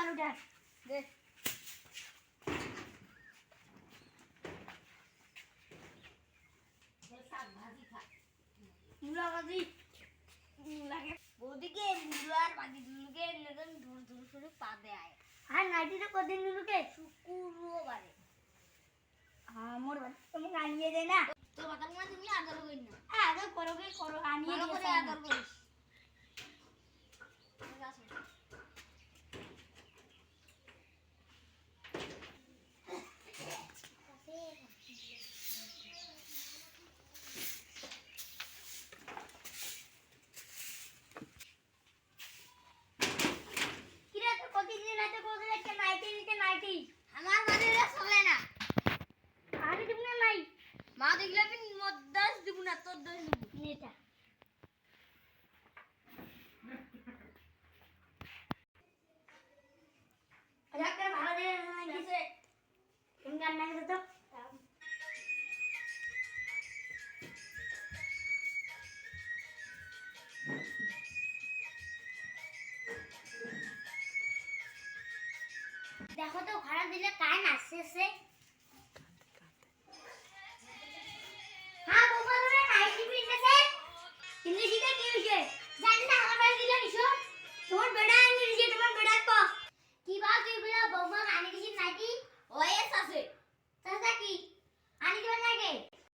উঠা দে শাক ভাজি খা মুলা ভাজি লাগে বৌদিকে মুলার ভাজি দুলকে নতুন ধুর ধুর করে পা দেয় আর নাইটিটা কদিন দুলকে শুক্রবারে আমার বাড়ি তুমি আনিয়ে দে না তো বাতার মা তুমি আদর করি না আদর করোগে করো আনিয়ে ভালো করে আদর করিস আমার বাড়ি চলে না আমি দিব না নাই মা দেখলে আমি মদ্দাস দিব না তোর দোষ দিব নেটা ডাক্তার ভালো দিয়ে দিছে তুমি গান না তো দেখো তো ঘরে দিলে কান আসছে হ্যাঁ বৌমা তোরা নাইটি পিনতেছে ইংলিশে কি হইছে জানি না